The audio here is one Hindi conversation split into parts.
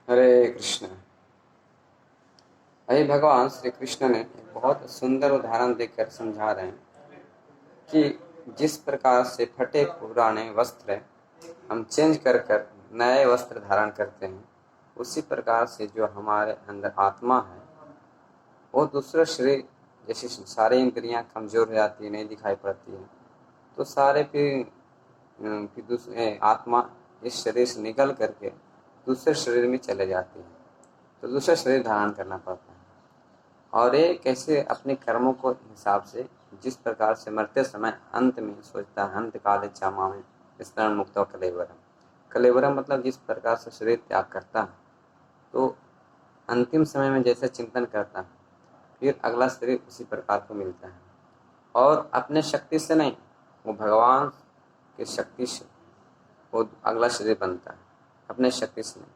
हरे कृष्ण। अभी भगवान श्री कृष्ण ने एक बहुत सुंदर उदाहरण देकर समझा रहे हैं कि जिस प्रकार से फटे पुराने वस्त्र हम चेंज कर कर नए वस्त्र धारण करते हैं, उसी प्रकार से जो हमारे अंदर आत्मा है वो दूसरा शरीर, जैसे सारी इंद्रियां कमजोर हो जाती है, नहीं दिखाई पड़ती है, तो सारे फिर दूसरे आत्मा इस शरीर से निकल करके दूसरे शरीर में चले जाती है, तो दूसरा शरीर धारण करना पड़ता है। और ये कैसे अपने कर्मों को हिसाब से जिस प्रकार से मरते समय अंत में सोचता है, अंत काले चामा में स्मरण मुक्त कलेवरम। कलेवरम मतलब जिस प्रकार से शरीर त्याग करता है, तो अंतिम समय में जैसे चिंतन करता है, फिर अगला शरीर उसी प्रकार को मिलता है। और अपने शक्ति से नहीं, वो भगवान की शक्ति से वो अगला शरीर बनता है, अपने शक्ति से नहीं।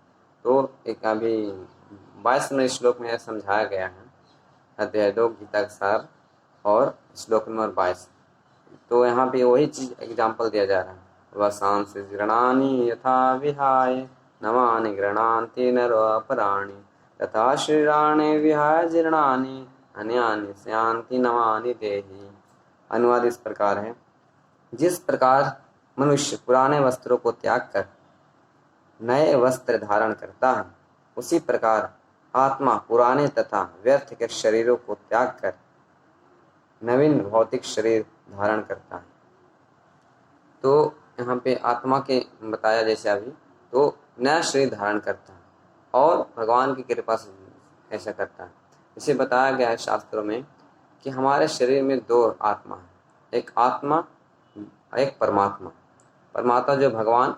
तो एक अभी 22वें श्लोक में समझाया गया है, अध्याय 2 गीता का सार और श्लोक नंबर 22। तो यहाँ पे वही चीज एग्जाम्पल दिया जा रहा है, वसांस गृणानि यथा विहाय नवानि गृणान्ति नरोपराणि तथा शरीराणि विहाय जीर्णानि अन्यानि स्यान्ति नवानि देहि। अनुवाद इस प्रकार है, जिस प्रकार मनुष्य पुराने वस्त्रों को त्याग कर नए वस्त्र धारण करता है, उसी प्रकार आत्मा पुराने तथा व्यर्थ के शरीरों को त्याग कर नवीन भौतिक शरीर धारण करता है। तो यहाँ पे आत्मा के बताया जैसे अभी, तो नया शरीर धारण करता है और भगवान की कृपा से ऐसा करता है। इसे बताया गया है शास्त्रों में कि हमारे शरीर में दो आत्मा है, एक आत्मा एक परमात्मा। परमात्मा जो भगवान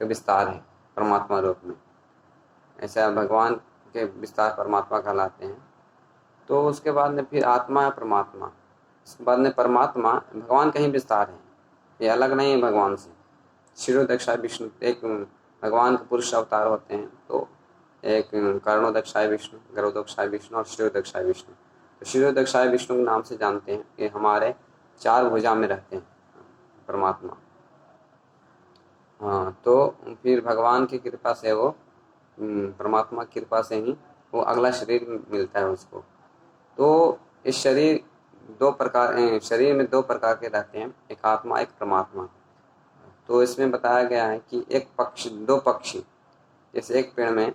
के विस्तार है परमात्मा रूप में, ऐसा भगवान के विस्तार परमात्मा कहलाते हैं। तो उसके बाद में फिर आत्मा है परमात्मा, उसके बाद में परमात्मा भगवान का ही विस्तार है, ये अलग नहीं है भगवान से। शिरोदक्षाय विष्णु एक भगवान के पुरुष अवतार होते हैं, तो एक कर्णोदक्षाय विष्णु, गरुदक्षाय विष्णु और शिरोदक्षाय विष्णु। तो शिरोदक्षाय विष्णु के नाम से जानते हैं कि हमारे 4 भुजा में रहते हैं परमात्मा। हाँ, तो फिर भगवान की कृपा से वो परमात्मा की कृपा से ही वो अगला शरीर मिलता है उसको। तो इस शरीर में 2 प्रकार के रहते हैं, एक आत्मा एक परमात्मा। तो इसमें बताया गया है कि एक पक्षी, 2 पक्षी, जैसे एक पेड़ में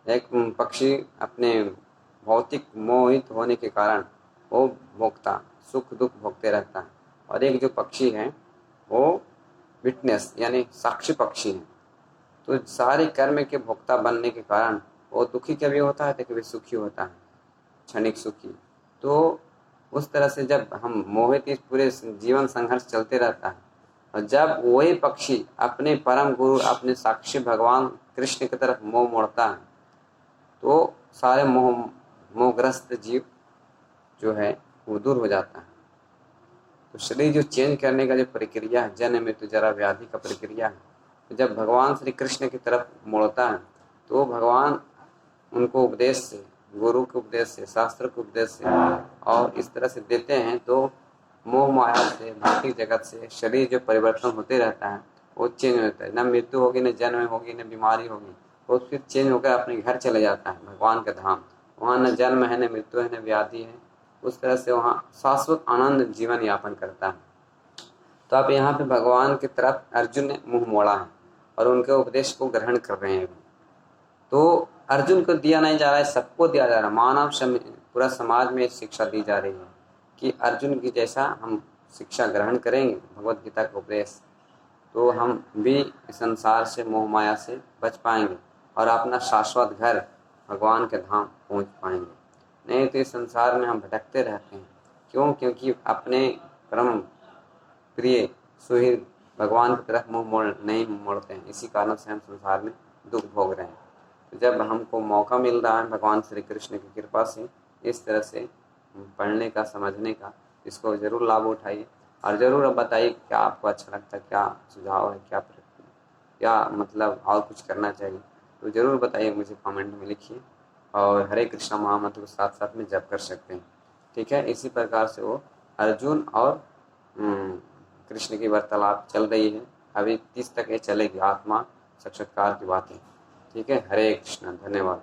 एक पक्षी अपने भौतिक मोहित होने के कारण वो भोगता, सुख दुख भोगते रहता है, और एक जो पक्षी है वो विटनेस यानी साक्षी पक्षी है। तो सारे कर्म के भोक्ता बनने के कारण वो दुखी कभी होता है तो कभी सुखी होता है, क्षणिक सुखी। तो उस तरह से जब हम मोहित, इस पूरे जीवन संघर्ष चलते रहता है, और जब वही पक्षी अपने परम गुरु अपने साक्षी भगवान कृष्ण की तरफ मोह मोड़ता है, तो सारे मोहग्रस्त जीव जो है वो दूर हो जाता है। तो शरीर जो चेंज करने का जो प्रक्रिया है, जन्म मृत्यु जरा व्याधि का प्रक्रिया है, तो जब भगवान श्री कृष्ण की तरफ मोड़ता है, तो भगवान उनको उपदेश से, गुरु के उपदेश से, शास्त्र के उपदेश से और इस तरह से देते हैं, तो मोह माया से, भौतिक जगत से शरीर जो परिवर्तन होते रहता है वो चेंज होता है। न मृत्यु होगी, न जन्म होगी, न बीमारी होगी, वो फिर चेंज होकर अपने घर चले जाता है भगवान का धाम। वहाँ न जन्म है, न मृत्यु है, न व्याधि है। उस तरह से वहाँ शाश्वत आनंद जीवन यापन करता है। तो अब यहाँ पे भगवान की तरफ अर्जुन ने मुंह मोड़ा है और उनके उपदेश को ग्रहण कर रहे हैं। तो अर्जुन को दिया नहीं जा रहा है, सबको दिया जा रहा है। पूरा समाज में शिक्षा दी जा रही है कि अर्जुन की जैसा हम शिक्षा ग्रहण करेंगे भगवत गीता का उपदेश, तो हम भी संसार से, मोह माया से बच पाएंगे और अपना शाश्वत घर भगवान के धाम पहुंच पाएंगे। नहीं तो इस संसार में हम भटकते रहते हैं। क्यों? क्योंकि अपने परम प्रिय सुहृद भगवान की तरफ मुंह नहीं मोड़ते हैं, इसी कारण से हम संसार में दुख भोग रहे हैं। तो जब हमको मौका मिल रहा है भगवान श्री कृष्ण की कृपा से इस तरह से पढ़ने का, समझने का, इसको जरूर लाभ उठाइए और ज़रूर अब बताइए क्या आपको अच्छा लगता है, क्या सुझाव है, क्या मतलब और कुछ करना चाहिए, तो ज़रूर बताइए, मुझे कमेंट में लिखिए। और हरे कृष्णा महामंत्र को साथ साथ में जप कर सकते हैं। ठीक है, इसी प्रकार से वो अर्जुन और कृष्ण की वार्तालाप चल रही है। अभी 30 तक ये चलेगी आत्मा साक्षात्कार की बातें। ठीक है। हरे कृष्ण, धन्यवाद।